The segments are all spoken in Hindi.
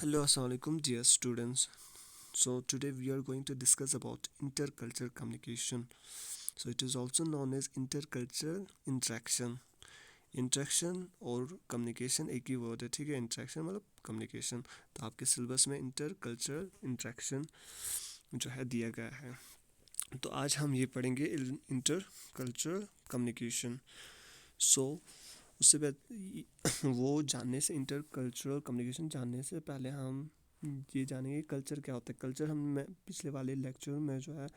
Hello, Assalamualaikum, dear students. So today we are going to discuss about intercultural communication. So it is also known as intercultural interaction. Interaction और कम्युनिकेशन एक ही वर्ड है, ठीक है। इंट्रैक्शन मतलब कम्युनिकेशन। तो आपके सिलेबस में इंटर कल्चरल इंट्रैक्शन जो है दिया गया है। तो आज हम ये पढ़ेंगे इंटर कल्चरल कम्युनिकेशन। सो उससे वो जानने से इंटर कल्चरल कम्युनिकेशन जानने से पहले हम ये जानेंगे कल्चर क्या होता है। कल्चर हम पिछले वाले लेक्चर में जो है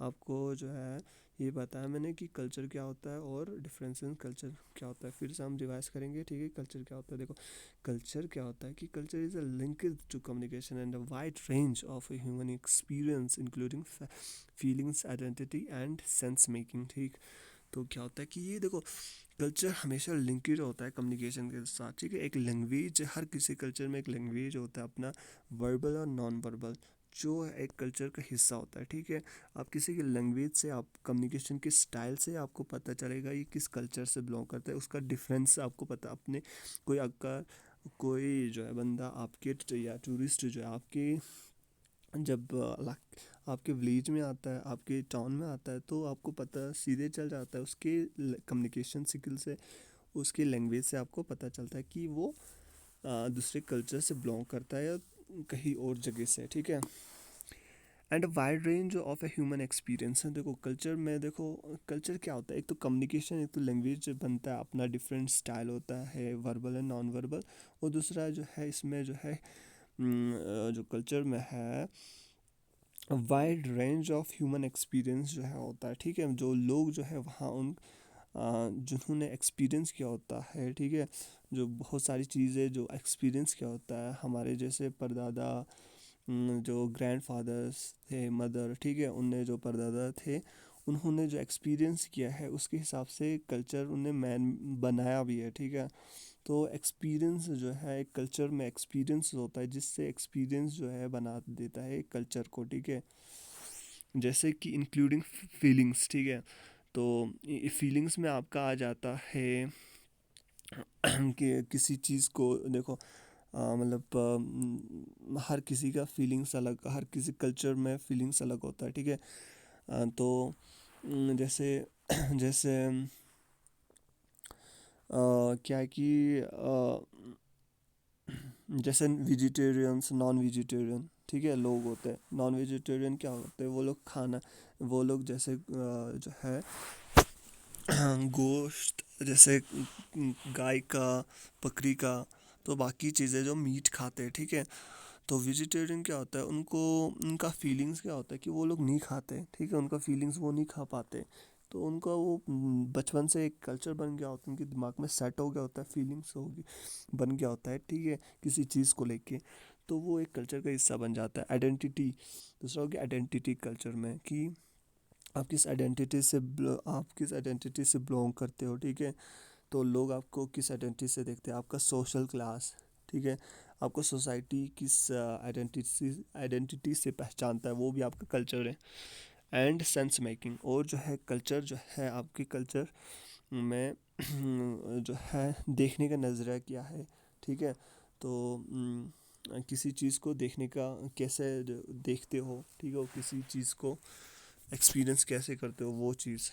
आपको जो है ये बताया मैंने कि कल्चर क्या होता है और डिफरेंस इन कल्चर क्या होता है। फिर से हम रिवाइज करेंगे, ठीक है। कल्चर क्या होता है, देखो कल्चर क्या होता है कि culture is a linked to communication and a wide range of human experience including feelings, identity and sense making, ठीक। तो क्या होता है कि ये देखो कल्चर हमेशा लिंक्ड होता है कम्युनिकेशन के साथ, ठीक है। एक लैंग्वेज, हर किसी कल्चर में एक लैंग्वेज होता है अपना, वर्बल और नॉन वर्बल, जो एक कल्चर का हिस्सा होता है, ठीक है। आप किसी की लैंग्वेज से, आप कम्युनिकेशन के स्टाइल से आपको पता चलेगा ये किस कल्चर से बिलोंग करता है, उसका डिफरेंस आपको पता अपने कोई आपका कोई जो है बंदा आपके या टूरिस्ट जो है आपके जब आपके विलेज में आता है, आपके टाउन में आता है, तो आपको पता सीधे चल जाता है उसके कम्युनिकेशन स्किल से, उसकी लैंग्वेज से आपको पता चलता है कि वो दूसरे कल्चर से बिलोंग करता है या कहीं और जगह से, ठीक है। And a wide range of a human experience है। देखो कल्चर में, देखो कल्चर क्या होता है, एक तो कम्युनिकेशन, एक तो लैंग्वेज बनता है, अपना डिफरेंट स्टाइल होता है, वर्बल एंड नॉन वर्बल। और दूसरा जो है इसमें जो है जो कल्चर में है wide range of human experience जो है होता है, ठीक है। जो लोग जो है वहाँ उन जिन्होंने एक्सपीरियंस किया होता है, ठीक है। जो बहुत सारी चीज़ें जो एक्सपीरियंस किया होता है, हमारे जैसे परदादा, जो ग्रैंड फादर्स थे, मदर, ठीक है, उनने जो परदादा थे उन्होंने जो एक्सपीरियंस किया है उसके हिसाब से कल्चर उन्हें मैन बनाया भी है, ठीक है। तो एक्सपीरियंस जो है एक कल्चर में एक्सपीरियंस होता है, जिससे एक्सपीरियंस जो है बना देता है एक कल्चर को, ठीक है। जैसे कि इंक्लूडिंग फीलिंग्स, ठीक है। तो फीलिंग्स में आपका आ जाता है कि किसी चीज़ को देखो मतलब हर किसी का फीलिंग्स अलग, हर किसी कल्चर में फीलिंग्स अलग होता है, ठीक है। तो जैसे जैसे क्या है कि जैसे वेजिटेरियंस, नॉन वेजिटेरियन, ठीक है, लोग होते हैं। नॉन वेजिटेरियन क्या होते हैं, वो लोग खाना, वो लोग जैसे जो है गोश्त, जैसे गाय का, बकरी का, तो बाकी चीज़ें जो मीट खाते हैं, ठीक है। तो वेजिटेरियन क्या होता है, उनको उनका फीलिंग्स क्या होता है कि वो लोग नहीं खाते, ठीक है। उनका फीलिंग्स वो नहीं खा पाते, तो उनका वो बचपन से एक कल्चर बन गया होता है, उनके दिमाग में सेट हो गया होता है, फीलिंग्स होगी बन गया होता है, ठीक है, किसी चीज़ को लेके। तो वो एक कल्चर का हिस्सा बन जाता है। आइडेंटिटी, दूसरा हो गया आइडेंटिटी कल्चर में, कि आप किस आइडेंटिटी से बिलोंग करते हो, ठीक है। तो लोग आपको किस आइडेंटिटी से देखते हैं, आपका सोशल क्लास, ठीक है। आपको सोसाइटी किस आइडेंटिटी से पहचानता है, वो भी आपका कल्चर है। एंड सेंस मेकिंग, और जो है कल्चर जो है आपके कल्चर में जो है देखने का नज़रिया क्या है, ठीक है। तो किसी चीज़ को देखने का कैसे देखते हो, ठीक है, किसी चीज़ को एक्सपीरियंस कैसे करते हो वो चीज़।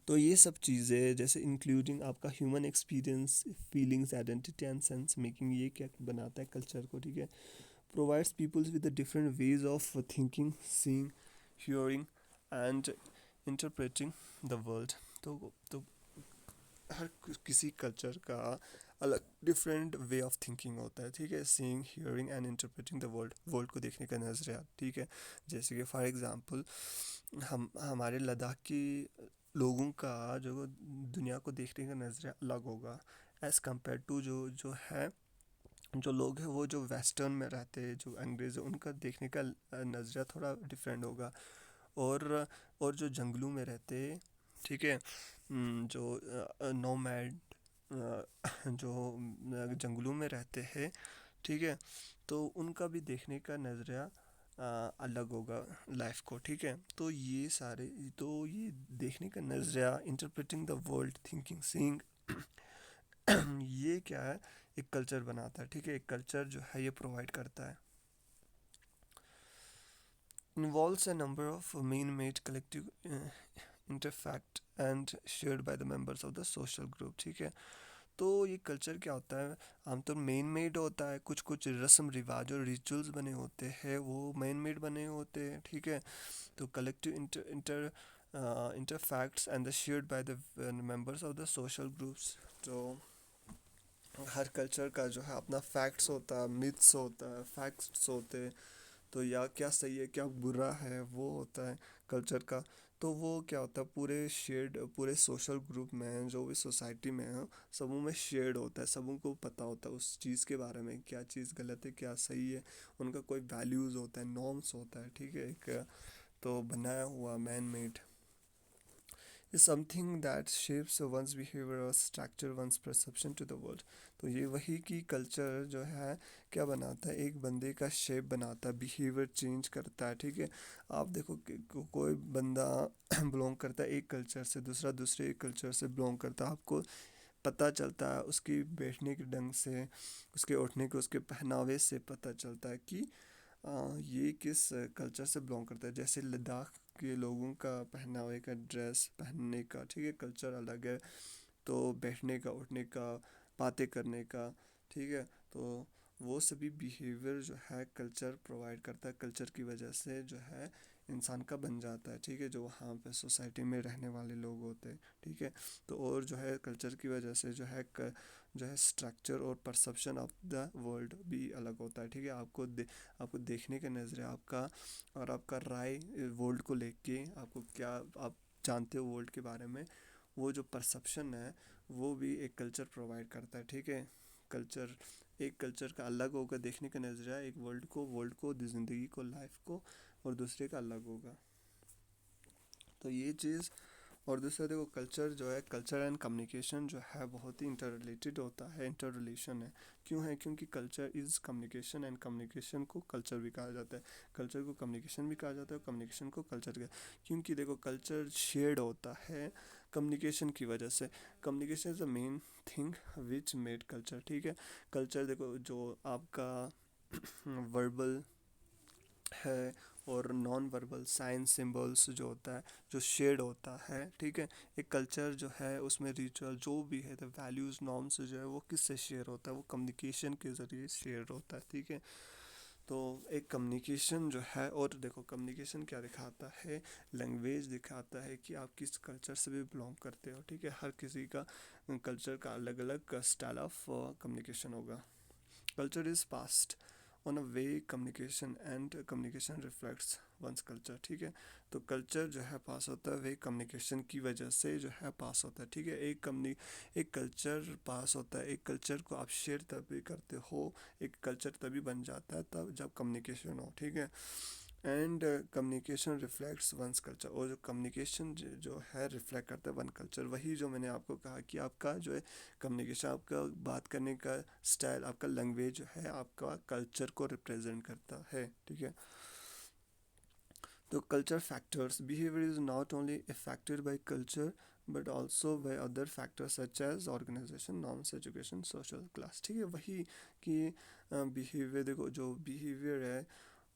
तो ये सब चीज़ें जैसे इंक्लूडिंग आपका human experience, feelings, identity and sense making, ये क्या बनाता है कल्चर को, ठीक है। Provides peoples with different ways of thinking, seeing, hearing and interpreting the world. तो हर किसी कल्चर का अलग डिफरेंट वे ऑफ थिंकिंग होता है, ठीक है। Seeing, hearing and interpreting the world, world को देखने का नज़रिया, ठीक है। जैसे कि फॉर एग्जांपल हम हमारे लद्दाख की लोगों का जो दुनिया को देखने का नज़रिया अलग होगा एज़ कम्पेयर टू जो जो है जो लोग हैं वो जो वेस्टर्न में रहते हैं, जो अंग्रेज़ है, उनका देखने का नज़रिया थोड़ा डिफरेंट होगा। और जो जंगलों में रहते हैं, ठीक है, जो नोमैड जो जंगलों में रहते हैं, ठीक है, तो उनका भी देखने का नज़रिया अलग होगा लाइफ को, ठीक है। तो ये सारे, तो ये देखने का नज़रिया, interpreting the world, thinking, seeing ये क्या है, एक कल्चर बनाता है, ठीक है, एक कल्चर जो है ये प्रोवाइड करता है। Involves a number of man-made collective interfact and shared by the members of the social group, ठीक है। तो ये कल्चर क्या होता है, आमतौर मेन मेड होता है, कुछ कुछ रस्म रिवाज और रिचुअल्स बने होते हैं वो मेन मेड बने होते हैं, ठीक है। तो collective inter facts and the shared by the members of the social groups. तो हर कल्चर का जो है अपना फैक्ट्स होता है, मिथ्स होता है, फैक्ट्स होते हैं, तो या क्या सही है क्या बुरा है वो होता है कल्चर का। तो वो क्या होता है पूरे शेयर्ड, पूरे सोशल ग्रुप में जो भी सोसाइटी में है सबों में शेयर्ड होता है, सबों को पता होता है उस चीज़ के बारे में, क्या चीज़ गलत है क्या सही है, उनका कोई वैल्यूज़ होता है, नॉर्म्स होता है, ठीक है। एक तो बनाया हुआ man made is something that shapes one's behavior or structure one's perception to the world। तो ये वही की कल्चर जो है क्या बनाता है, एक बंदे का शेप बनाता है, बिहेवियर चेंज करता है, ठीक है। आप देखो कि कोई बंदा बिलोंग करता है एक कल्चर से, दूसरा दूसरे कल्चर से बिलोंग करता है, आपको पता चलता है उसकी बैठने के ढंग से, उसके उठने के, उसके पहनावे से पता चलता है कि ये किस कल्चर से बिलोंग करता है। जैसे लद्दाख के लोगों का पहनावे का, ड्रेस पहनने का, ठीक है, कल्चर अलग है। तो बैठने का, उठने का, बातें करने का, ठीक है। तो वो सभी बिहेवियर जो है कल्चर प्रोवाइड करता है, कल्चर की वजह से जो है इंसान का बन जाता है, ठीक है, जो वहाँ पे सोसाइटी में रहने वाले लोग होते हैं, ठीक है। तो और जो है कल्चर की वजह से जो है जो है स्ट्रक्चर और परसेप्शन ऑफ द वर्ल्ड भी अलग होता है, ठीक है। आपको देखने का नज़रिया आपका और आपका राय वर्ल्ड को लेके, आपको क्या आप जानते हो वर्ल्ड के बारे में, वो जो परसेप्शन है वो भी एक कल्चर प्रोवाइड करता है, ठीक है। कल्चर, एक कल्चर का अलग होगा देखने का नज़रिया, एक वर्ल्ड को ज़िंदगी को, लाइफ को, और दूसरे का अलग होगा। तो ये चीज़, और दूसरा देखो कल्चर जो है, कल्चर एंड कम्युनिकेशन जो है बहुत ही इंटर रिलेटेड होता है, इंटर रिलेशन है। क्यों है, क्योंकि culture is communication and communication को कल्चर भी कहा जाता है, कल्चर को कम्युनिकेशन भी कहा जाता है, कम्युनिकेशन को कल्चर का। क्योंकि देखो कल्चर शेयर्ड होता है कम्युनिकेशन की वजह से। Communication is the main thing which made culture, ठीक है। कल्चर देखो जो आपका वर्बल है और नॉन वर्बल साइन सिंबल्स जो होता है, जो शेड होता है, ठीक है। एक कल्चर जो है उसमें रिचुअल जो भी है, द वैल्यूज़ नॉर्म्स जो है वो किससे शेयर होता है, वो कम्युनिकेशन के ज़रिए शेयर होता है, ठीक है। तो एक कम्युनिकेशन जो है, और देखो कम्युनिकेशन क्या दिखाता है, लैंग्वेज दिखाता है कि आप किस कल्चर से भी बिलोंग करते हो, ठीक है। हर किसी का कल्चर का अलग अलग स्टाइल ऑफ कम्युनिकेशन होगा। Culture is passed on a way communication and communication reflects one's culture, ठीक है। तो कल्चर जो है पास होता है वे कम्युनिकेशन की वजह से जो है पास होता है, ठीक है। एक कल्चर पास होता है, एक कल्चर को आप शेयर तभी करते हो, एक कल्चर तभी बन जाता है तब जब कम्युनिकेशन हो, ठीक है। And communication reflects one's culture, और जो कम्युनिकेशन जो है रिफ्लेक्ट करता है वन कल्चर, वही जो मैंने आपको कहा कि आपका जो है कम्युनिकेशन, आपका बात करने का स्टाइल, आपका लैंग्वेज जो है आपका कल्चर को रिप्रेजेंट करता है, ठीक है। तो culture factors, behaviour is not only affected by culture but also by other factors such as organisation, norms, education, social class, ठीक है। वही कि बिहेवियर, देखो जो बिहेवियर है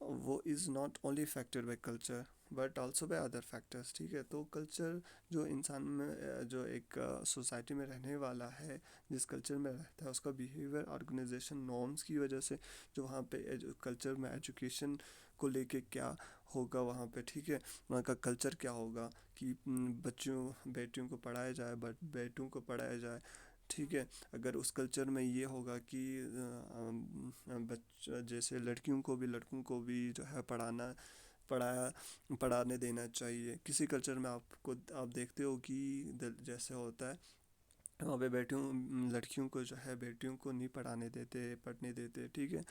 वो is not only affected by culture but also by other factors, ठीक है। तो कल्चर जो इंसान में जो एक सोसाइटी में रहने वाला है, जिस कल्चर में रहता है, उसका बिहेवियर ऑर्गेनाइजेशन नॉर्म्स की वजह से, जो वहाँ पे कल्चर में एजुकेशन को लेके क्या होगा वहाँ पे, ठीक है। वहाँ का कल्चर क्या होगा कि बच्चों बेटियों को पढ़ाया जाए, बट बेटों को पढ़ाया जाए, ठीक है। अगर उस कल्चर में ये होगा कि बच्चा जैसे लड़कियों को भी लड़कों को भी जो है पढ़ाया पढ़ाने देना चाहिए। किसी कल्चर में आप देखते हो कि जैसे होता है वहाँ पे बेटियों लड़कियों को जो है बेटियों को नहीं पढ़ने देते, ठीक है।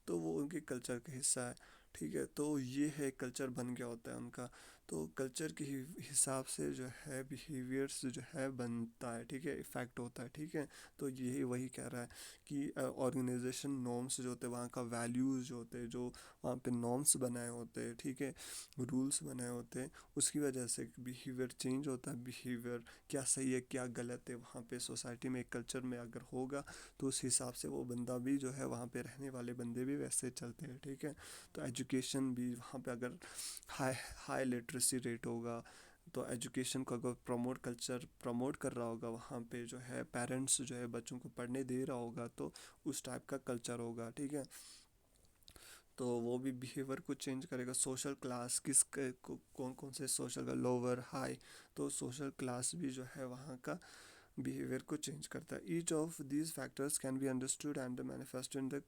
तो वो उनके कल्चर का हिस्सा है, ठीक है। तो ये है कल्चर बन गया होता है उनका। तो कल्चर के हिसाब से जो है बिहेवियर्स जो है बनता है, ठीक है, इफ़ेक्ट होता है, ठीक है। तो यही वही कह रहा है कि ऑर्गेनाइजेशन नॉर्म्स जो होते हैं, वहाँ का वैल्यूज़ जो होते हैं, जो वहाँ पे नॉर्म्स बनाए होते हैं, ठीक है, रूल्स बनाए होते हैं, उसकी वजह से बिहेवियर चेंज होता है। बिहेवियर क्या सही है क्या गलत है वहाँ पे सोसाइटी में, कल्चर में अगर होगा तो उस हिसाब से वो बंदा भी जो है, वहाँ पे रहने वाले बंदे भी वैसे चलते हैं, ठीक है। तो एजुकेशन भी वहाँ पे अगर हाई हाई लिटरेसी रेट होगा, तो एजुकेशन को अगर प्रमोट कर रहा होगा, वहाँ पे जो है पेरेंट्स जो है बच्चों को पढ़ने दे रहा होगा, तो उस टाइप का कल्चर होगा, ठीक है। तो वो भी बिहेवियर को चेंज करेगा। सोशल क्लास कौन कौन से सोशल का, लोअर हाई, तो सोशल क्लास भी जो है वहाँ का बिहेवियर को चेंज करता है। Each of these factors can be understood and manifest in the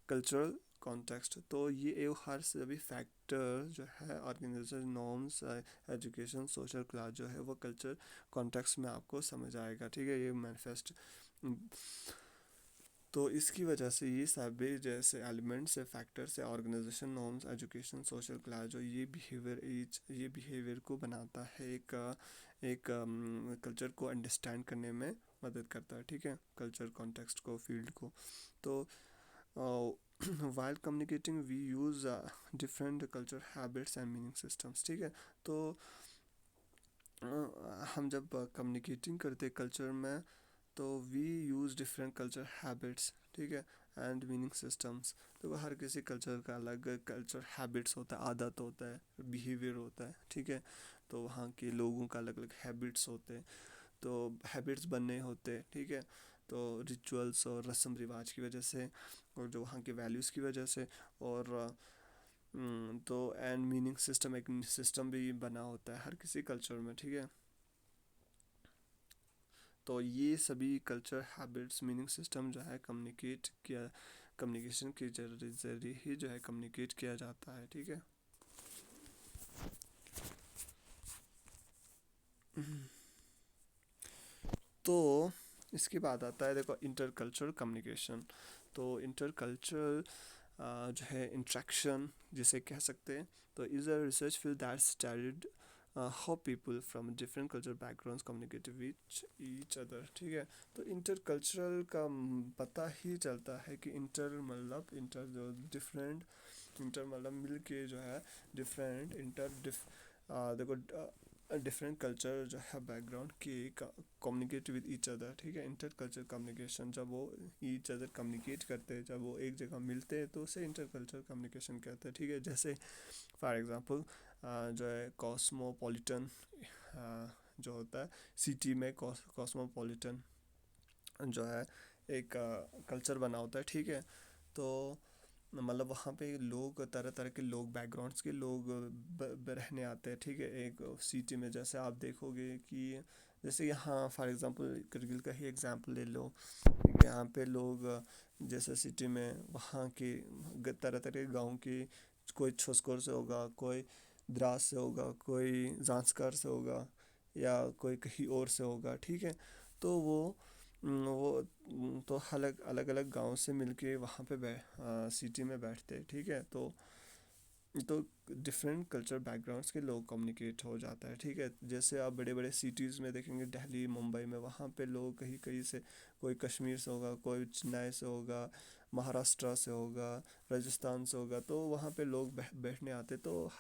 cultural context. तो ये हर सभी फैक्टर जो है, organisation norms, education, social class जो है वो कल्चर कॉन्टेक्स्ट में आपको समझ आएगा, ठीक है, ये मैनिफेस्ट। तो इसकी वजह से ये सभी जैसे एलिमेंट्स है, फैक्टर्स है, organisation norms, education, social class, जो ये बिहेवियर को बनाता है, एक कल्चर को अंडरस्टैंड करने में मदद करता है, ठीक है, कल्चर कॉन्टेक्स्ट को, फील्ड को। तो while communicating we use different culture habits and meaning systems, ठीक है। तो हम जब कम्युनिकेटिंग करते कल्चर में, तो we use different culture habits, ठीक है, एंड मीनिंग सिस्टम्स। तो हर किसी कल्चर का अलग कल्चर हैबिट्स होता है, आदत होता है, बिहेवियर होता है, ठीक है। तो वहाँ के लोगों का अलग अलग हैबिट्स होते हैं, तो हैबिट्स बनने होते हैं, ठीक है। तो रिचुअल्स और रस्म रिवाज की वजह से, और जो वहाँ के वैल्यूज़ की वजह से, और तो एंड मीनिंग सिस्टम, एक सिस्टम भी बना होता है हर किसी कल्चर में, ठीक है। तो ये सभी कल्चर हैबिट्स, मीनिंग सिस्टम जो है कम्युनिकेशन के जरिए ही जो है कम्युनिकेट किया जाता है, ठीक है। तो इसके बाद आता है, देखो, इंटर कल्चरल कम्युनिकेशन। तो इंटर कल्चरल जो है इंट्रैक्शन जिसे कह सकते हैं, तो is a research field that studied how people from different culture backgrounds communicate with each other, ठीक है। तो इंटर कल्चरल का पता ही चलता है कि इंटर मतलब इंटर जो डिफरेंट, इंटर मतलब मिल के जो है डिफरेंट, देखो डिफरेंट कल्चर जो है बैकग्राउंड के कम्युनिकेट विद ईच अदर, ठीक है। इंटर कल्चर कम्युनिकेशन, जब वो ईच अदर कम्युनिकेट करते हैं, जब वो एक जगह मिलते हैं, तो उसे इंटर कल्चर कम्युनिकेशन कहते हैं, ठीक है। जैसे फॉर एग्जांपल जो है कॉस्मोपॉलिटन जो होता है, सिटी में कॉस्मोपॉलिटन जो है एक कल्चर बना होता है, ठीक है। तो मतलब वहाँ पे लोग, तरह तरह के लोग, बैकग्राउंड्स के लोग रहने आते हैं, ठीक है, एक सिटी में। जैसे आप देखोगे कि जैसे यहाँ फॉर एग्जांपल करगिल का ही एग्जांपल ले लो, ठीक है, यहाँ पे लोग जैसे सिटी में वहाँ के तरह तरह के गाँव के, कोई छोस्कोर से होगा, कोई द्रास से होगा, कोई जांस्कर से होगा, या कोई कहीं और से होगा, ठीक है। तो वो तो अलग अलग अलग गांव से मिलके वहाँ पे सिटी में बैठते हैं, ठीक है। तो डिफरेंट कल्चर बैकग्राउंड्स के लोग कम्युनिकेट हो जाता है, ठीक है। जैसे आप बड़े बड़े सिटीज़ में देखेंगे, दिल्ली, मुंबई में, वहाँ पे लोग कहीं कहीं से, कोई कश्मीर से होगा, कोई चेन्नई से होगा, महाराष्ट्र से होगा, राजस्थान से होगा, तो वहाँ पे लोग बैठने आते। तो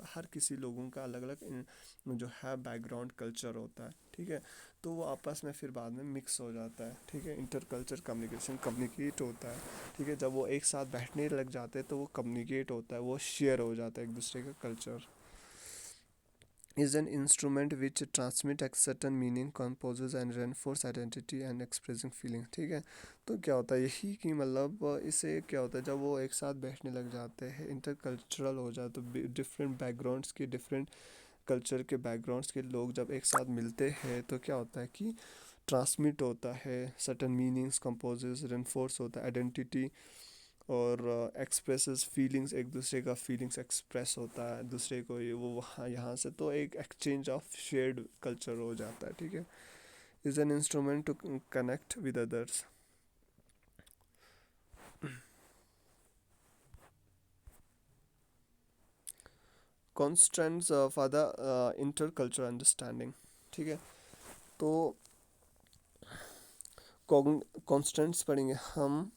हर किसी लोगों का अलग अलग जो है बैकग्राउंड कल्चर होता है, ठीक है। तो वो आपस में फिर बाद में मिक्स हो जाता है, ठीक है, इंटर कल्चर कम्युनिकेशन कम्युनिकेट होता है, ठीक है। जब वो एक साथ बैठने लग जाते हैं, तो वो कम्युनिकेट होता है, वो शेयर हो जाता है एक दूसरे का culture. Is an instrument which transmit एक certain meaning, composes and reinforce identity and expressing feeling, ठीक है। तो क्या होता है यही कि मतलब इससे क्या होता है, जब वो एक साथ बैठने लग जाते हैं, इंटरकल्चरल हो जाए, तो डिफरेंट बैकग्राउंड्स के, डिफरेंट कल्चर के बैकग्राउंड्स के लोग जब एक साथ मिलते हैं, तो क्या होता है कि ट्रांसमिट होता है सर्टन मीनिंग्स, कंपोजेस, रेनफोर्स होता है आइडेंटिटी, और एक्सप्रेसेस फीलिंग्स, एक दूसरे का फीलिंग्स एक्सप्रेस होता है दूसरे को, ये वो वहाँ यहाँ से, तो एक एक्सचेंज ऑफ शेयर्ड कल्चर हो जाता है, ठीक है। Is an instrument to connect with others. Constants for the intercultural understanding. ठीक है, तो कॉन्स्टेंट्स पढ़ेंगे हम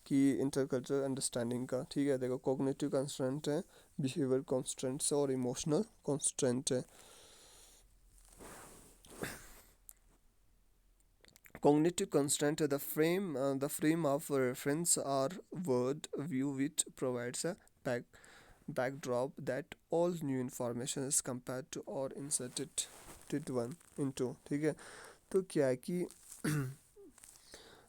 कि इंटरकल्चरल अंडरस्टैंडिंग का। ठीक है, देखो कॉग्निटिव कॉन्स्टेंट है, बिहेवियर कॉन्स्टेंट्स और इमोशनल कॉन्स्टेंट है। Cognitive constant, the frame of reference or word view which provides a backdrop that all new information is compared to or inserted one into। ठीक है, तो क्या है कि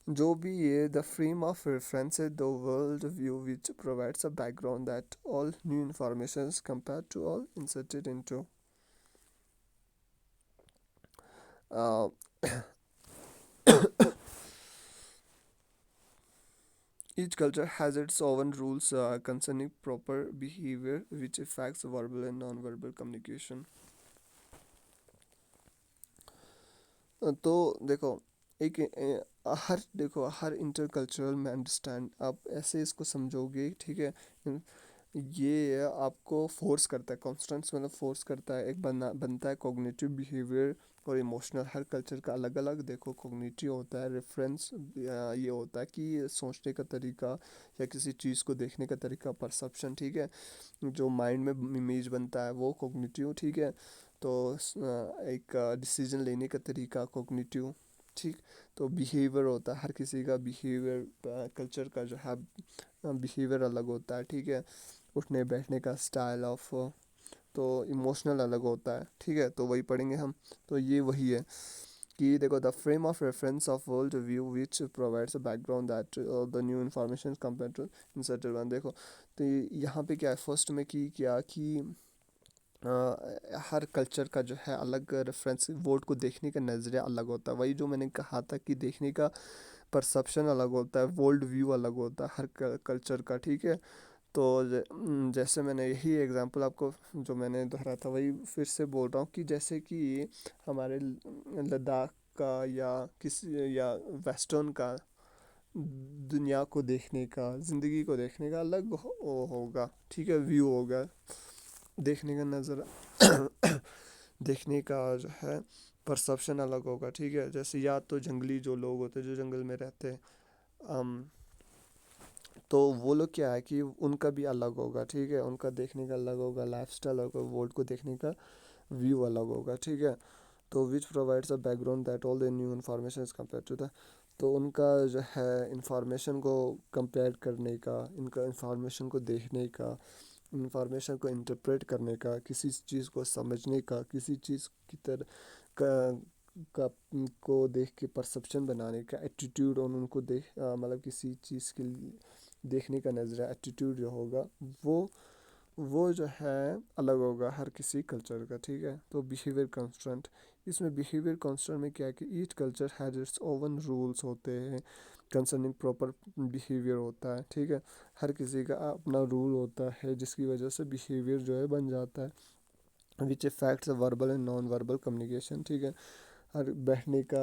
जो भी ये द फ्रेम ऑफ रेफरेंस है, the world view which provides a background that all new information is compared to all inserted into. Each culture has its own rules concerning proper behavior, which affects verbal and non-verbal communication. तो देखो एक हर इंटरकल्चरल में अंडरस्टैंड आप ऐसे इसको समझोगे। ठीक है, ये आपको फोर्स करता है, कॉन्स्टेंट्स मतलब फोर्स करता है, एक बनता है कॉग्निटिव बिहेवियर और इमोशनल। हर कल्चर का अलग अलग देखो, कॉग्निटिव होता है रेफरेंस, ये होता है कि सोचने का तरीका या किसी चीज़ को देखने का तरीका, परसेप्शन। ठीक है, जो माइंड में इमेज बनता है वो कॉग्निटिव। ठीक है, तो एक डिसीजन लेने का तरीका कॉग्निटिव। ठीक, तो बिहेवियर होता है, हर किसी का बिहेवियर कल्चर का जो है बिहेवियर अलग होता है। ठीक है, उठने बैठने का स्टाइल ऑफ, तो इमोशनल अलग होता है। ठीक है, तो वही पढ़ेंगे हम। तो ये वही है कि देखो the frame of reference of world view which provides a background that the new information compare to inserted one. देखो तो यहाँ पे क्या है, फर्स्ट में की क्या कि हर कल्चर का जो है अलग रेफरेंस, वर्ल्ड को देखने का नज़रिया अलग होता है। वही जो मैंने कहा था कि देखने का परसेप्शन अलग होता है, वर्ल्ड व्यू अलग होता है हर कल्चर का। ठीक है, तो जैसे मैंने यही एग्जांपल आपको जो मैंने दोहरा था वही फिर से बोल रहा हूँ कि जैसे कि हमारे लद्दाख का या किसी या वेस्टर्न का दुनिया को देखने का, ज़िंदगी को देखने का अलग होगा। ठीक है, व्यू होगा, देखने का नज़र देखने का जो है परसेप्शन अलग होगा। ठीक है, जैसे या तो जंगली जो लोग होते हैं जो जंगल में रहते हैं, तो वो लोग क्या है कि उनका भी अलग होगा। ठीक है, उनका देखने का अलग होगा, लाइफस्टाइल होगा, वर्ल्ड को देखने का व्यू अलग होगा। ठीक है, तो which provides a background that all the new information is compare to the, तो उनका जो है इंफॉर्मेशन को कंपेयर करने का, इनका इंफॉर्मेशन को देखने का, इंफॉर्मेशन को इंटरप्रेट करने का, किसी चीज़ को समझने का, किसी चीज़ की तरह का, का को देख के परसेप्शन बनाने का, एटीट्यूड और उनको मतलब किसी चीज़ के देखने का नज़रिया, एटीट्यूड जो होगा वो जो है अलग होगा हर किसी कल्चर का। ठीक है, तो बिहेवियर कांस्टेंट, इसमें बिहेवियर कांस्टेंट में क्या है कि each culture has its oven rules होते हैं कंसर्निंग प्रॉपर बिहेवियर होता है। ठीक है, हर किसी का अपना रूल होता है जिसकी वजह से बिहेवियर जो है बन जाता है, which effects verbal and non verbal communication. ठीक है, हर बैठने का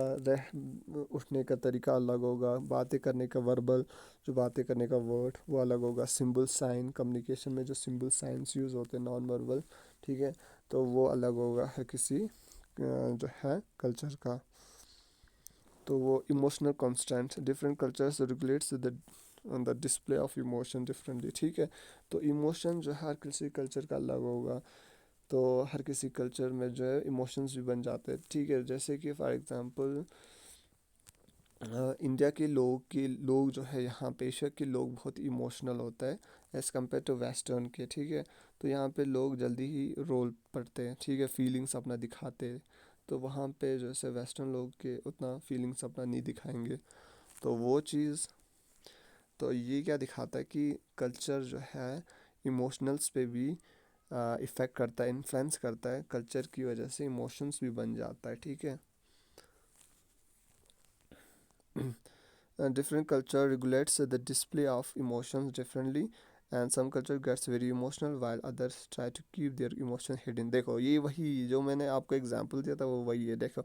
उठने का तरीका अलग होगा, बातें करने का वर्बल, जो बातें करने का वर्ड वो अलग होगा, सिंबल साइन कम्युनिकेशन में जो सिंबल साइंस यूज़ होते हैं नॉन वर्बल। ठीक है, तो वो अलग होगा हर किसी जो है कल्चर का। तो वो emotional constant, different cultures regulates the display of emotion differently. ठीक है, तो इमोशन जो है हर किसी कल्चर का अलग होगा, तो हर किसी कल्चर में जो है इमोशंस भी बन जाते हैं। ठीक है, जैसे कि फॉर एग्जांपल इंडिया के लोग जो है यहाँ पे एशिया के लोग बहुत इमोशनल होता है एज़ कम्पेयर टू वेस्टर्न के। ठीक है, तो यहाँ पे लोग जल्दी ही रोल पढ़ते हैं। ठीक है, फीलिंग्स अपना दिखाते हैं, तो वहाँ पे जैसे वेस्टर्न लोग के उतना फीलिंग्स अपना नहीं दिखाएंगे। तो वो चीज़, तो ये क्या दिखाता है कि कल्चर जो है इमोशनल्स पे भी इफ़ेक्ट करता है, इन्फ्लुएंस करता है, कल्चर की वजह से इमोशंस भी बन जाता है। ठीक है, different culture regulates the display of emotions differently and some culture gets very emotional while others try to keep their emotion hidden। देखो ये वही जो मैंने आपको एग्जांपल दिया था वो वही है। देखो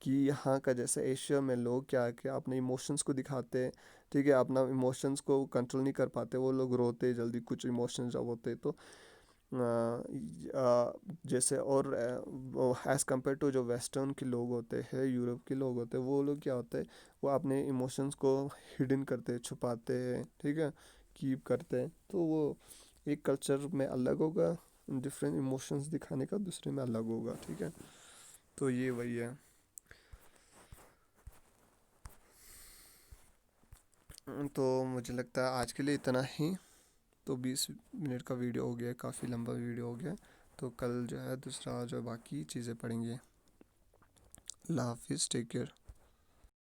कि यहाँ का जैसे एशिया में लोग क्या कि अपने इमोशंस को दिखाते हैं। ठीक है, अपना इमोशंस को कंट्रोल नहीं कर पाते, वो लोग रोते जल्दी कुछ इमोशंस जब होते तो जैसे और एज़ कम्पेयर टू जो वेस्टर्न के लोग होते हैं, यूरोप के लोग होते हैं, वो लोग क्या होते हैं, वो अपने इमोशंस को हिडन करते हैं, छुपाते हैं, ठीक है, कीप करते हैं। तो वो एक कल्चर में अलग होगा, डिफरेंट इमोशंस दिखाने का, दूसरे में अलग होगा, ठीक है। तो ये वही है। तो मुझे लगता है आज के लिए इतना ही। तो 20 मिनट का वीडियो हो गया, काफ़ी लंबा वीडियो हो गया। तो कल जो है दूसरा जो बाकी चीज़ें पढ़ेंगे। अल्लाह हाफिज़, टेक केयर।